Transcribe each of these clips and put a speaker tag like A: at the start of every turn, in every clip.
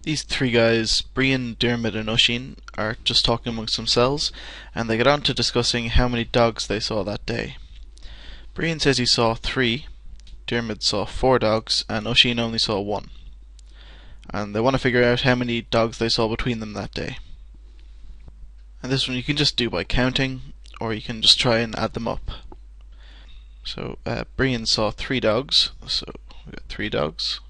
A: These three guys, Brian, Dermot and Oisin, are just talking amongst themselves, and they get on to discussing how many dogs they saw that day. Brian says he saw 3, Dermot saw 4 dogs, and Oisin only saw 1. And they want to figure out how many dogs they saw between them that day. And this one you can just do by counting, or you can just try and add them up. So Brian saw 3 dogs, so we got 3 dogs.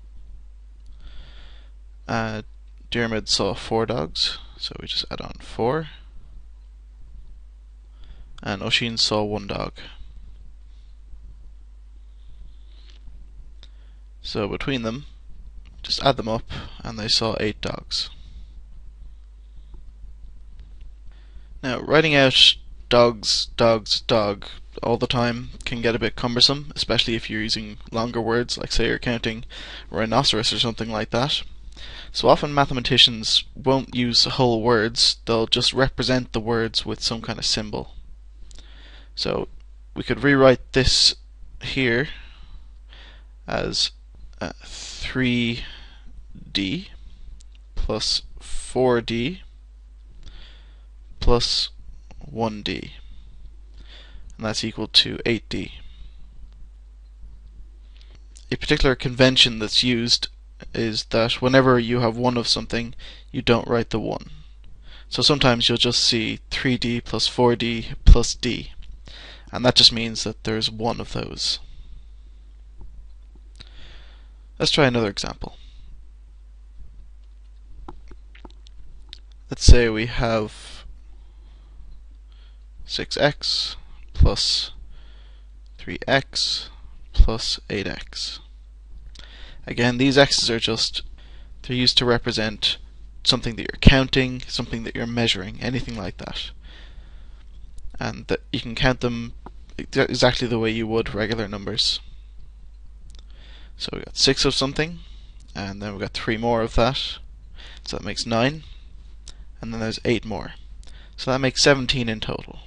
A: Dermot saw 4 dogs, so we just add on 4. And Oisin saw 1 dog. So between them, just add them up, and they saw 8 dogs. Now, writing out dogs, dogs, dog all the time can get a bit cumbersome, especially if you're using longer words, like say you're counting rhinoceros or something like that. So often mathematicians won't use whole words, they'll just represent the words with some kind of symbol. So we could rewrite this here as 3d plus 4d plus 1d, and that's equal to 8d. A particular convention that's used is that whenever you have 1 of something, you don't write the 1. So sometimes you'll just see 3d plus 4d plus d, and that just means that there's 1 of those. Let's try another example. Let's say we have 6x plus 3x plus 8x. Again, these x's are they're used to represent something that you're counting, something that you're measuring, anything like that. And that you can count them exactly the way you would regular numbers. So we got 6 of something, and then we got 3 more of that, so that makes 9, and then there's 8 more. So that makes 17 in total.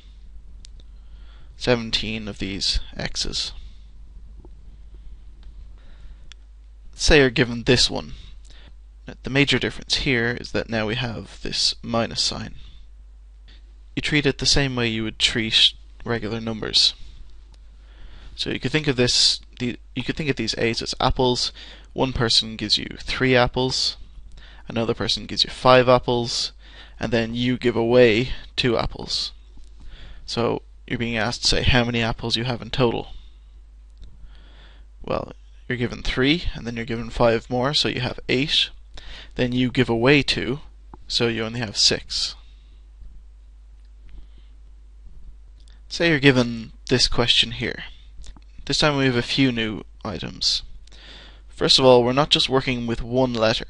A: 17 of these x's. Let's say you're given this one. The major difference here is that now we have this minus sign. You treat it the same way you would treat regular numbers. So you could think of this. You could think of these A's as apples. One person gives you 3 apples, another person gives you 5 apples, and then you give away 2 apples. So you're being asked to say how many apples you have in total. Well, you're given 3, and then you're given 5 more, so you have 8. Then you give away 2, so you only have 6. Say you're given this question here. This time we have a few new items. First of all, we're not just working with one letter.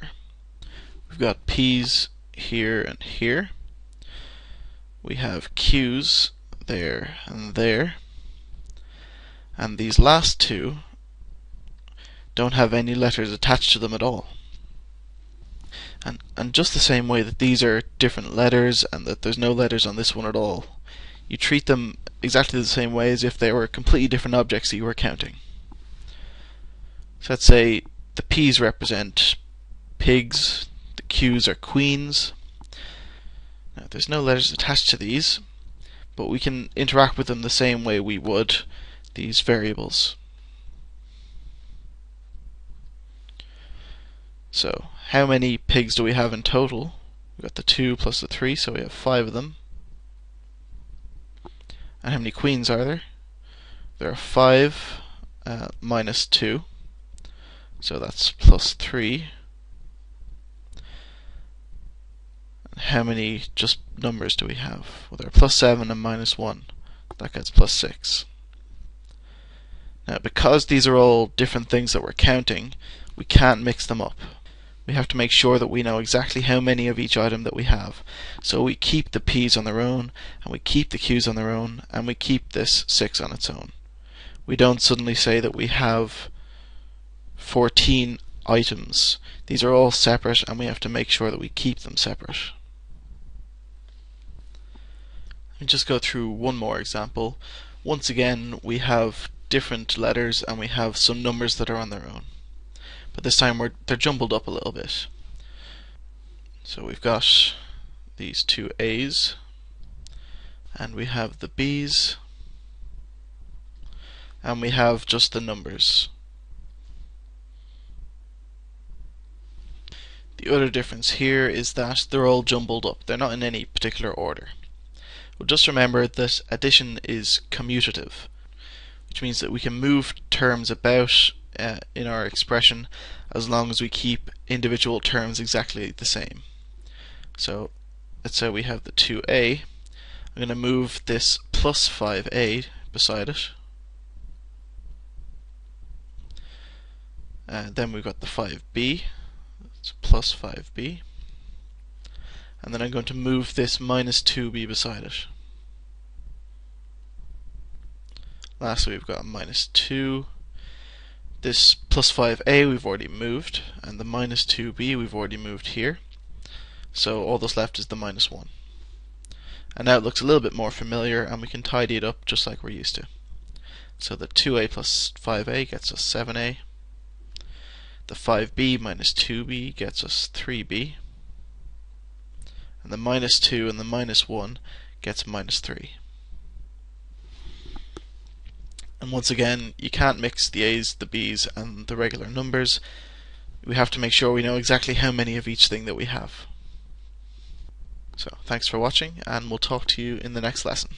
A: We've got P's here and here. We have Q's there and there. And these last two don't have any letters attached to them at all. And just the same way that these are different letters and that there's no letters on this one at all, you treat them exactly the same way as if they were completely different objects that you were counting. So let's say the P's represent pigs, the Q's are queens. Now there's no letters attached to these, but we can interact with them the same way we would these variables. So how many pigs do we have in total? We've got the 2 plus the 3, so we have 5 of them. And how many queens are there? There are 5 minus 2, so that's plus 3. And how many just numbers do we have? Well, there are plus 7 and minus 1. That gets plus 6. Now, because these are all different things that we're counting, we can't mix them up. We have to make sure that we know exactly how many of each item that we have. So we keep the P's on their own, and we keep the Q's on their own, and we keep this 6 on its own. We don't suddenly say that we have 14 items. These are all separate, and we have to make sure that we keep them separate. Let me just go through one more example. Once again, we have different letters, and we have some numbers that are on their own. But this time they're jumbled up a little bit. So we've got these two A's, and we have the B's, and we have just the numbers. The other difference here is that they're all jumbled up. They're not in any particular order. Well, just remember that addition is commutative, which means that we can move terms about in our expression as long as we keep individual terms exactly the same. So let's say we have the 2a. I'm going to move this plus 5a beside it. Then we've got the 5b. It's plus 5b. And then I'm going to move this minus 2b beside it. Lastly, we've got a minus 2. This plus 5a we've already moved, and the minus 2b we've already moved here. So all that's left is the minus 1. And now it looks a little bit more familiar, and we can tidy it up just like we're used to. So the 2a plus 5a gets us 7a. The 5b minus 2b gets us 3b. And the minus 2 and the minus 1 gets minus 3. And once again, you can't mix the a's, the b's, and the regular numbers. We have to make sure we know exactly how many of each thing that we have. So, thanks for watching, and we'll talk to you in the next lesson.